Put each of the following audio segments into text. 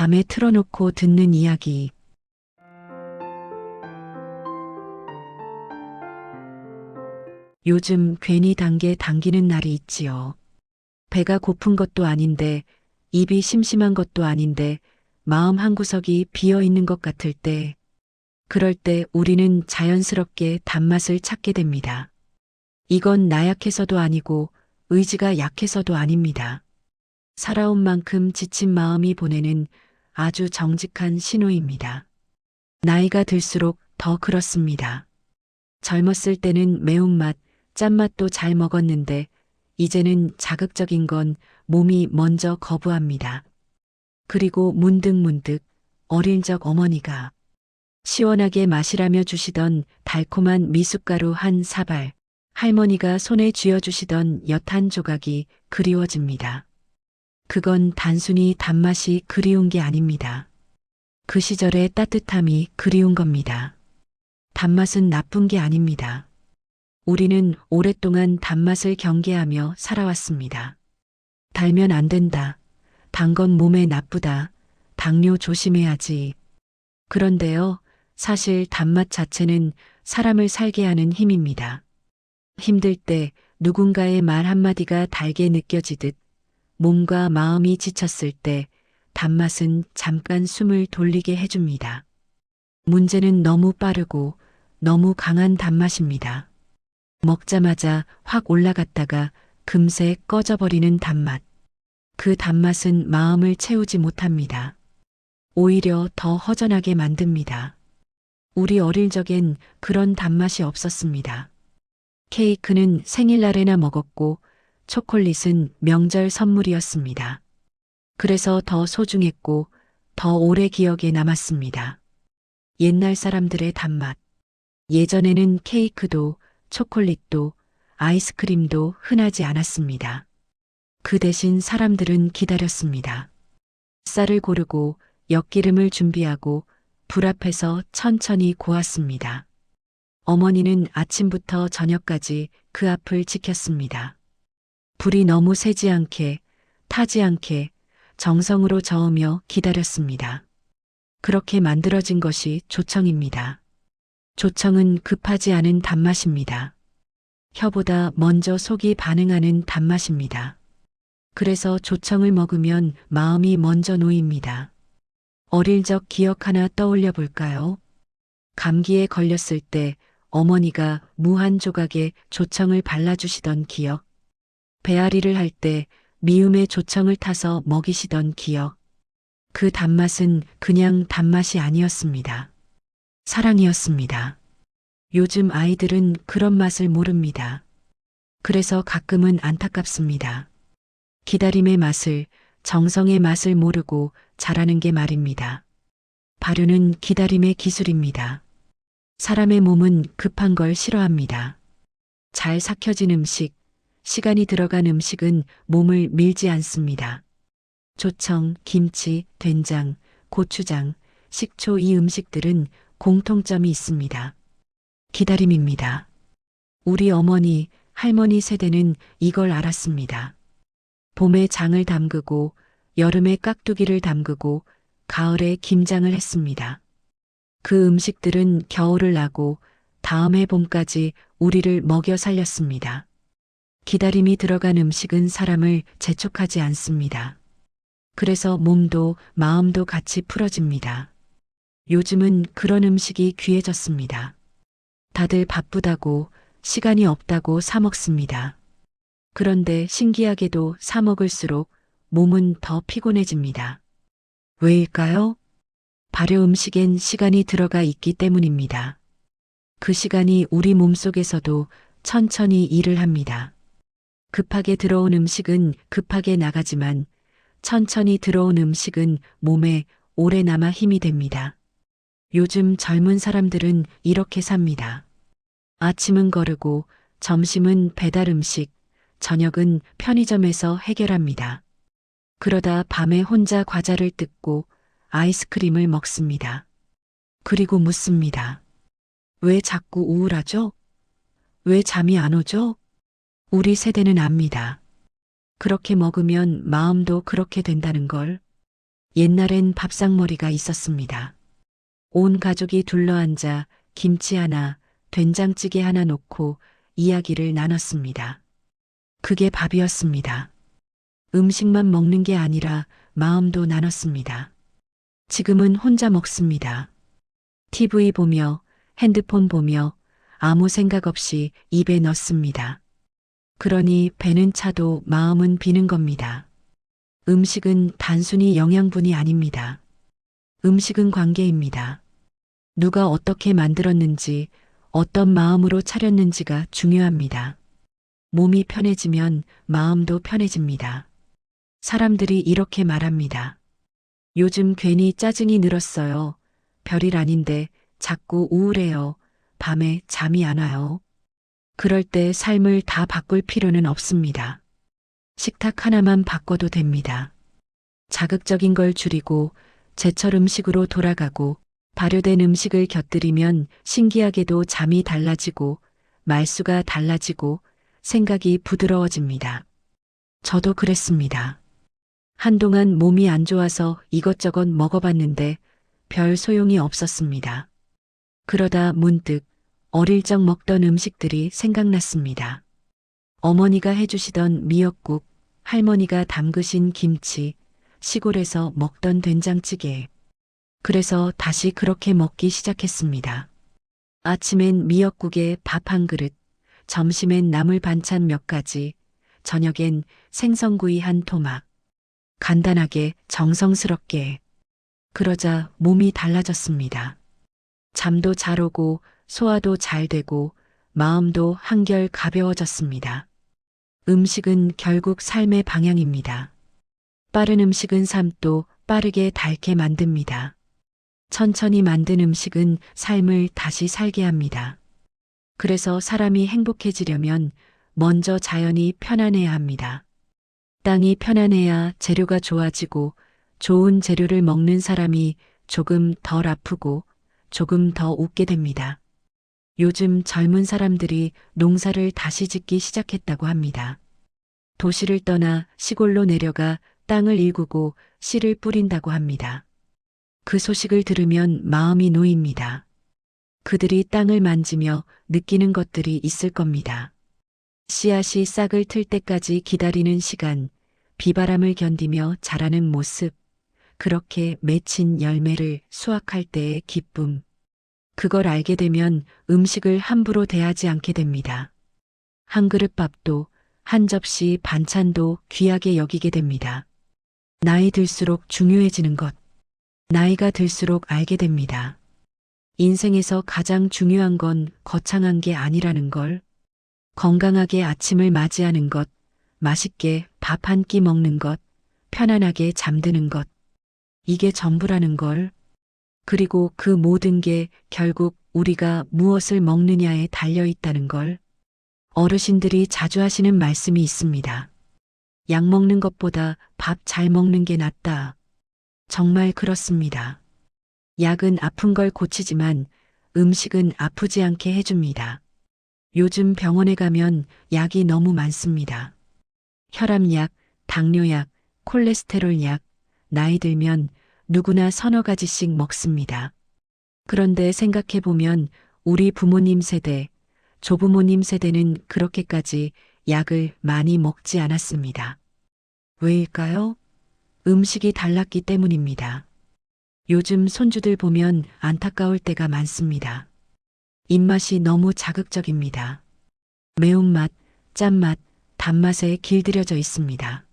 밤에 틀어놓고 듣는 이야기. 요즘 괜히 당기는 날이 있지요. 배가 고픈 것도 아닌데, 입이 심심한 것도 아닌데, 마음 한구석이 비어 있는 것 같을 때, 그럴 때 우리는 자연스럽게 단맛을 찾게 됩니다. 이건 나약해서도 아니고, 의지가 약해서도 아닙니다. 살아온 만큼 지친 마음이 보내는 아주 정직한 신호입니다. 나이가 들수록 더 그렇습니다. 젊었을 때는 매운맛, 짠맛도 잘 먹었는데 이제는 자극적인 건 몸이 먼저 거부합니다. 그리고 문득문득 어릴 적 어머니가 시원하게 마시라며 주시던 달콤한 미숫가루 한 사발, 할머니가 손에 쥐어주시던 엿 한 조각이 그리워집니다. 그건 단순히 단맛이 그리운 게 아닙니다. 그 시절의 따뜻함이 그리운 겁니다. 단맛은 나쁜 게 아닙니다. 우리는 오랫동안 단맛을 경계하며 살아왔습니다. 달면 안 된다. 단 건 몸에 나쁘다. 당뇨 조심해야지. 그런데요, 사실 단맛 자체는 사람을 살게 하는 힘입니다. 힘들 때 누군가의 말 한마디가 달게 느껴지듯 몸과 마음이 지쳤을 때 단맛은 잠깐 숨을 돌리게 해줍니다. 문제는 너무 빠르고 너무 강한 단맛입니다. 먹자마자 확 올라갔다가 금세 꺼져버리는 단맛. 그 단맛은 마음을 채우지 못합니다. 오히려 더 허전하게 만듭니다. 우리 어릴 적엔 그런 단맛이 없었습니다. 케이크는 생일날에나 먹었고 초콜릿은 명절 선물이었습니다. 그래서 더 소중했고 더 오래 기억에 남았습니다. 옛날 사람들의 단맛. 예전에는 케이크도 초콜릿도 아이스크림도 흔하지 않았습니다. 그 대신 사람들은 기다렸습니다. 쌀을 고르고 엿기름을 준비하고 불 앞에서 천천히 고았습니다. 어머니는 아침부터 저녁까지 그 앞을 지켰습니다. 불이 너무 세지 않게, 타지 않게 정성으로 저으며 기다렸습니다. 그렇게 만들어진 것이 조청입니다. 조청은 급하지 않은 단맛입니다. 혀보다 먼저 속이 반응하는 단맛입니다. 그래서 조청을 먹으면 마음이 먼저 놓입니다. 어릴 적 기억 하나 떠올려 볼까요? 감기에 걸렸을 때 어머니가 무 한 조각에 조청을 발라주시던 기억. 배앓이를 할 때 미음에 조청을 타서 먹이시던 기억. 그 단맛은 그냥 단맛이 아니었습니다. 사랑이었습니다. 요즘 아이들은 그런 맛을 모릅니다. 그래서 가끔은 안타깝습니다. 기다림의 맛을, 정성의 맛을 모르고 자라는 게 말입니다. 발효는 기다림의 기술입니다. 사람의 몸은 급한 걸 싫어합니다. 잘 삭혀진 음식, 시간이 들어간 음식은 몸을 밀지 않습니다. 조청, 김치, 된장, 고추장, 식초 이 음식들은 공통점이 있습니다. 기다림입니다. 우리 어머니, 할머니 세대는 이걸 알았습니다. 봄에 장을 담그고 여름에 깍두기를 담그고 가을에 김장을 했습니다. 그 음식들은 겨울을 나고 다음 해 봄까지 우리를 먹여 살렸습니다. 기다림이 들어간 음식은 사람을 재촉하지 않습니다. 그래서 몸도 마음도 같이 풀어집니다. 요즘은 그런 음식이 귀해졌습니다. 다들 바쁘다고 시간이 없다고 사 먹습니다. 그런데 신기하게도 사 먹을수록 몸은 더 피곤해집니다. 왜일까요? 발효 음식엔 시간이 들어가 있기 때문입니다. 그 시간이 우리 몸속에서도 천천히 일을 합니다. 급하게 들어온 음식은 급하게 나가지만 천천히 들어온 음식은 몸에 오래 남아 힘이 됩니다. 요즘 젊은 사람들은 이렇게 삽니다. 아침은 거르고 점심은 배달 음식, 저녁은 편의점에서 해결합니다. 그러다 밤에 혼자 과자를 뜯고 아이스크림을 먹습니다. 그리고 묻습니다. 왜 자꾸 우울하죠? 왜 잠이 안 오죠? 우리 세대는 압니다. 그렇게 먹으면 마음도 그렇게 된다는 걸. 옛날엔 밥상머리가 있었습니다. 온 가족이 둘러앉아 김치 하나, 된장찌개 하나 놓고 이야기를 나눴습니다. 그게 밥이었습니다. 음식만 먹는 게 아니라 마음도 나눴습니다. 지금은 혼자 먹습니다. TV 보며 핸드폰 보며 아무 생각 없이 입에 넣습니다. 그러니 배는 차도 마음은 비는 겁니다. 음식은 단순히 영양분이 아닙니다. 음식은 관계입니다. 누가 어떻게 만들었는지, 어떤 마음으로 차렸는지가 중요합니다. 몸이 편해지면 마음도 편해집니다. 사람들이 이렇게 말합니다. 요즘 괜히 짜증이 늘었어요. 별일 아닌데 자꾸 우울해요. 밤에 잠이 안 와요. 그럴 때 삶을 다 바꿀 필요는 없습니다. 식탁 하나만 바꿔도 됩니다. 자극적인 걸 줄이고 제철 음식으로 돌아가고 발효된 음식을 곁들이면 신기하게도 잠이 달라지고 말수가 달라지고 생각이 부드러워집니다. 저도 그랬습니다. 한동안 몸이 안 좋아서 이것저것 먹어봤는데 별 소용이 없었습니다. 그러다 문득 어릴 적 먹던 음식들이 생각났습니다. 어머니가 해주시던 미역국, 할머니가 담그신 김치, 시골에서 먹던 된장찌개. 그래서 다시 그렇게 먹기 시작했습니다. 아침엔 미역국에 밥 한 그릇, 점심엔 나물 반찬 몇 가지, 저녁엔 생선구이 한 토막. 간단하게 정성스럽게. 그러자 몸이 달라졌습니다. 잠도 잘 오고 소화도 잘 되고 마음도 한결 가벼워졌습니다. 음식은 결국 삶의 방향입니다. 빠른 음식은 삶도 빠르게 닳게 만듭니다. 천천히 만든 음식은 삶을 다시 살게 합니다. 그래서 사람이 행복해지려면 먼저 자연이 편안해야 합니다. 땅이 편안해야 재료가 좋아지고 좋은 재료를 먹는 사람이 조금 덜 아프고 조금 더 웃게 됩니다. 요즘 젊은 사람들이 농사를 다시 짓기 시작했다고 합니다. 도시를 떠나 시골로 내려가 땅을 일구고 씨를 뿌린다고 합니다. 그 소식을 들으면 마음이 놓입니다. 그들이 땅을 만지며 느끼는 것들이 있을 겁니다. 씨앗이 싹을 틀 때까지 기다리는 시간, 비바람을 견디며 자라는 모습, 그렇게 맺힌 열매를 수확할 때의 기쁨. 그걸 알게 되면 음식을 함부로 대하지 않게 됩니다. 한 그릇 밥도, 한 접시 반찬도 귀하게 여기게 됩니다. 나이 들수록 중요해지는 것. 나이가 들수록 알게 됩니다. 인생에서 가장 중요한 건 거창한 게 아니라는 걸. 건강하게 아침을 맞이하는 것, 맛있게 밥 한 끼 먹는 것, 편안하게 잠드는 것. 이게 전부라는 걸. 그리고 그 모든 게 결국 우리가 무엇을 먹느냐에 달려 있다는 걸. 어르신들이 자주 하시는 말씀이 있습니다. 약 먹는 것보다 밥 잘 먹는 게 낫다. 정말 그렇습니다. 약은 아픈 걸 고치지만 음식은 아프지 않게 해줍니다. 요즘 병원에 가면 약이 너무 많습니다. 혈압약, 당뇨약, 콜레스테롤 약, 나이 들면 누구나 서너 가지씩 먹습니다. 그런데 생각해보면 우리 부모님 세대, 조부모님 세대는 그렇게까지 약을 많이 먹지 않았습니다. 왜일까요? 음식이 달랐기 때문입니다. 요즘 손주들 보면 안타까울 때가 많습니다. 입맛이 너무 자극적입니다. 매운맛, 짠맛, 단맛에 길들여져 있습니다.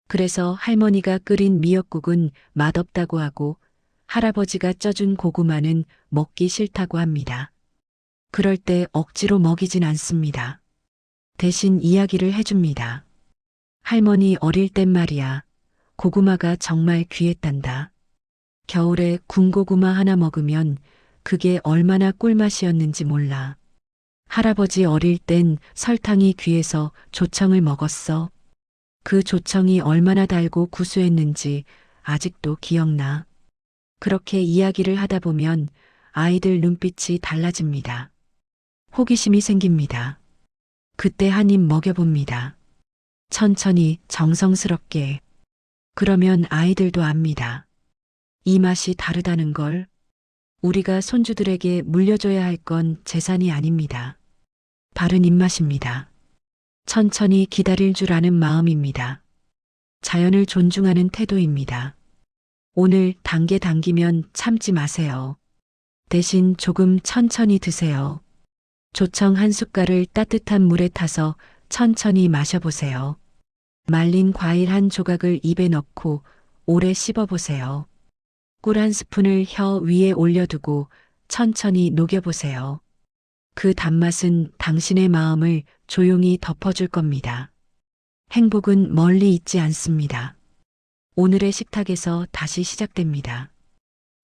그래서 할머니가 끓인 미역국은 맛없다고 하고 할아버지가 쪄준 고구마는 먹기 싫다고 합니다. 그럴 때 억지로 먹이진 않습니다. 대신 이야기를 해줍니다. 할머니 어릴 땐 말이야. 고구마가 정말 귀했단다. 겨울에 군고구마 하나 먹으면 그게 얼마나 꿀맛이었는지 몰라. 할아버지 어릴 땐 설탕이 귀해서 조청을 먹었어. 그 조청이 얼마나 달고 구수했는지 아직도 기억나. 그렇게 이야기를 하다 보면 아이들 눈빛이 달라집니다. 호기심이 생깁니다. 그때 한 입 먹여봅니다. 천천히 정성스럽게. 그러면 아이들도 압니다. 이 맛이 다르다는 걸. 우리가 손주들에게 물려줘야 할 건 재산이 아닙니다. 바른 입맛입니다. 천천히 기다릴 줄 아는 마음입니다. 자연을 존중하는 태도입니다. 오늘 단계 당기면 참지 마세요. 대신 조금 천천히 드세요. 조청 한 숟갈을 따뜻한 물에 타서 천천히 마셔보세요. 말린 과일 한 조각을 입에 넣고 오래 씹어보세요. 꿀 한 스푼을 혀 위에 올려두고 천천히 녹여보세요. 그 단맛은 당신의 마음을 조용히 덮어줄 겁니다. 행복은 멀리 있지 않습니다. 오늘의 식탁에서 다시 시작됩니다.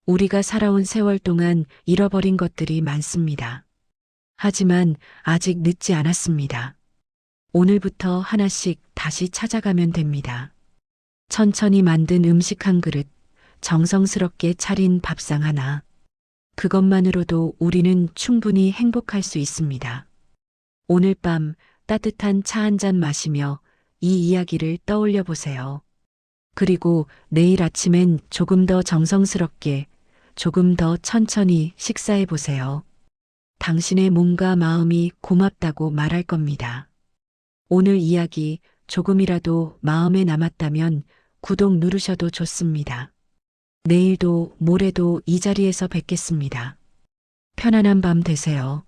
우리가 살아온 세월 동안 잃어버린 것들이 많습니다. 하지만 아직 늦지 않았습니다. 오늘부터 하나씩 다시 찾아가면 됩니다. 천천히 만든 음식 한 그릇, 정성스럽게 차린 밥상 하나. 그것만으로도 우리는 충분히 행복할 수 있습니다. 오늘 밤 따뜻한 차 한 잔 마시며 이 이야기를 떠올려 보세요. 그리고 내일 아침엔 조금 더 정성스럽게, 조금 더 천천히 식사해 보세요. 당신의 몸과 마음이 고맙다고 말할 겁니다. 오늘 이야기 조금이라도 마음에 남았다면 구독 누르셔도 좋습니다. 내일도 모레도 이 자리에서 뵙겠습니다. 편안한 밤 되세요.